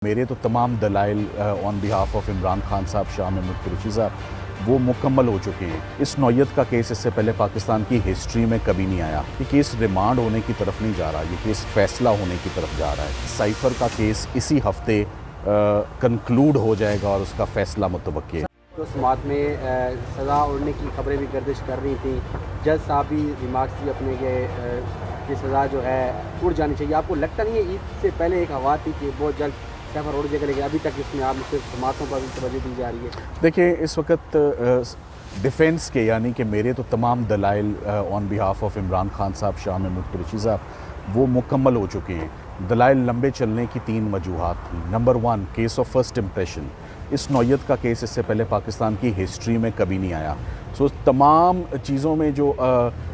मेरे तो तमाम दलाइल on behalf of Imran Khan साहब, शाह महमूद कुरैशी साहब, वो मुकम्मल हो चुके हैं। इस नौयत का केस इससे पहले पाकिस्तान की हिस्ट्री में कभी नहीं आया। ये केस रिमांड होने की तरफ नहीं जा रहा, ये केस फैसला होने की तरफ जा रहा है। साइफ़र का केस इसी हफ्ते कंक्लूड हो जाएगा और उसका फैसला मुतवक्की है। तो समात में सज़ा उड़ने की खबरें भी गर्दिश कर रही थी। जज साहब भी रिमार्क्स दिए अपने कि सज़ा जो है उड़ जानी चाहिए। आपको लगता नहीं है ईद से पहले एक हवा थी कि बहुत जल्द सफ़र उड़ जाएगा, लेकिन अभी तक इसमें आप सिर्फ समातों पर भी तवज्जो दी जा रही है? देखिए, इस वक्त डिफेंस के यानी कि मेरे तो तमाम दलाइल on behalf of Imran Khan साहब, शाह महमूद कुरैशी साहब, वो मुकम्मल हो चुके हैं। दलाइल लंबे चलने की 3 वजूहात थी। Number 1, case of first impression. इस नौयत का केस इससे पहले पाकिस्तान की हिस्ट्री में कभी नहीं आया। सो तमाम चीज़ों में जो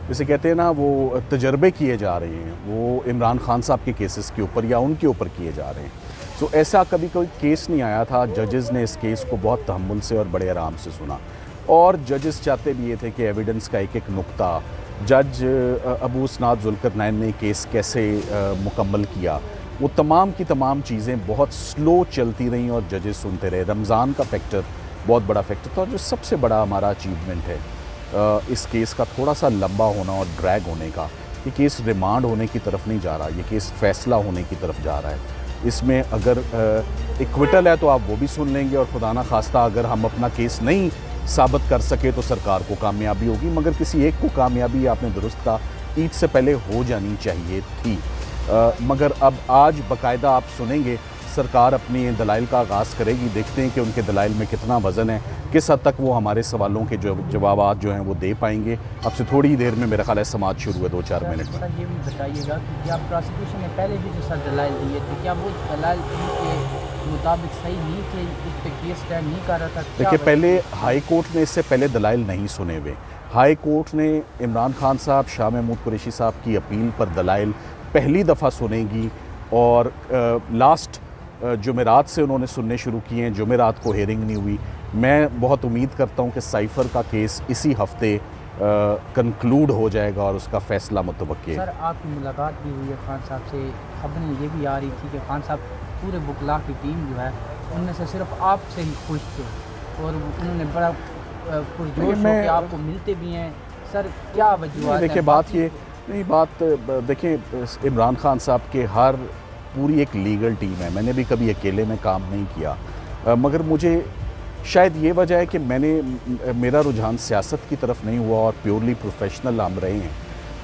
जैसे कहते हैं ना, वो तजर्बे किए जा रहे हैं, वो इमरान खान साहब के केसेस के ऊपर या उनके ऊपर किए जा रहे हैं। सो ऐसा कभी कोई केस नहीं आया था। जजेस ने इस केस को बहुत तहम्मुल से और बड़े आराम से सुना, और जजेस चाहते भी ये थे कि एविडेंस का एक एक नुक्ता, जज अबू इसनाद जुल्करनैन ने केस कैसे मुकम्मल किया, वो तमाम की तमाम चीज़ें बहुत स्लो चलती रहीं और जजेस सुनते रहे। रमज़ान का फैक्टर बहुत बड़ा फैक्टर था, और जो सबसे बड़ा हमारा अचीवमेंट है इस केस का थोड़ा सा लंबा होना और ड्रैग होने का। ये केस रिमांड होने की तरफ नहीं जा रहा, ये केस फैसला होने की तरफ जा रहा है। इसमें अगर इक्विटल है तो आप वो भी सुन लेंगे, और खुदा ना खास्ता अगर हम अपना केस नहीं साबित कर सके तो सरकार को कामयाबी होगी, मगर किसी एक को कामयाबी, आपने दुरुस्त कहा, ईद से पहले हो जानी चाहिए थी। मगर अब आज बाकायदा आप सुनेंगे सरकार अपनी दलाइल का आगाज़ करेगी। देखते हैं कि उनके दलाइल में कितना वज़न है, किस हद तक वो हमारे सवालों के जवाब जो हैं वो दे पाएंगे। अब से थोड़ी देर में मेरा ख्याल है समाज शुरू है, 2-4 मिनट में। सर ये भी बताइएगा कि क्या प्रोसिक्यूशन ने पहले भी जो सर दलाइल दिए थे, क्या वो दलाइल के मुताबिक सही नहीं थे, इस पर केस स्टैंड नहीं कर रहा था? देखिए, पहले हाई कोर्ट ने इससे पहले दलाइल नहीं सुने हुए। हाई कोर्ट ने इमरान खान साहब, शाह महमूद कुरैशी साहब की अपील पर दलाइल पहली दफ़ा सुनेगी, और लास्ट जुमेरात से उन्होंने सुनने शुरू किए हैं। जुमेरात को हेयरिंग नहीं हुई। मैं बहुत उम्मीद करता हूं कि साइफ़र का केस इसी हफ्ते कंक्लूड हो जाएगा और उसका फ़ैसला मुतवक्की है। सर आपकी मुलाकात भी हुई है खान साहब से, खबरें ये भी आ रही थी कि खान साहब पूरे बुकला की टीम जो है उनमें से सिर्फ आपसे ही खुश थे, और उन्होंने बड़ा पुरजोश होकर आपको मिलते भी हैं। सर क्या वजूहत? देखिए, देखिए, इमरान खान साहब के हर पूरी एक लीगल टीम है। मैंने भी कभी अकेले में काम नहीं किया, मगर मुझे शायद ये वजह है कि मेरा रुझान सियासत की तरफ नहीं हुआ और प्योरली प्रोफेशनल हम रहे हैं।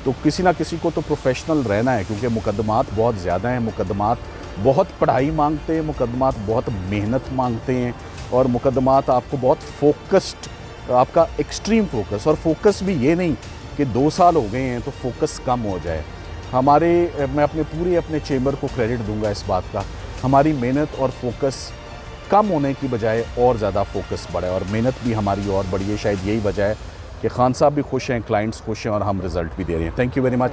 तो किसी ना किसी को तो प्रोफेशनल रहना है, क्योंकि मुकदमात बहुत ज़्यादा हैं, मुकदमात बहुत पढ़ाई मांगते हैं, मुकदमात बहुत मेहनत मांगते हैं, और मुकदमात आपको बहुत फोकस्ड, आपका एक्सट्रीम फोकस, और फोकस भी ये नहीं कि 2 साल हो गए हैं तो फोकस कम हो जाए। मैं अपने चेंबर को क्रेडिट दूंगा इस बात का, हमारी मेहनत और फोकस कम होने की बजाय और ज़्यादा फोकस बढ़ा है, और मेहनत भी हमारी और बढ़ी है। शायद यही वजह है कि खान साहब भी खुश हैं, क्लाइंट्स खुश हैं, और हम रिज़ल्ट भी दे रहे हैं। Thank you very much.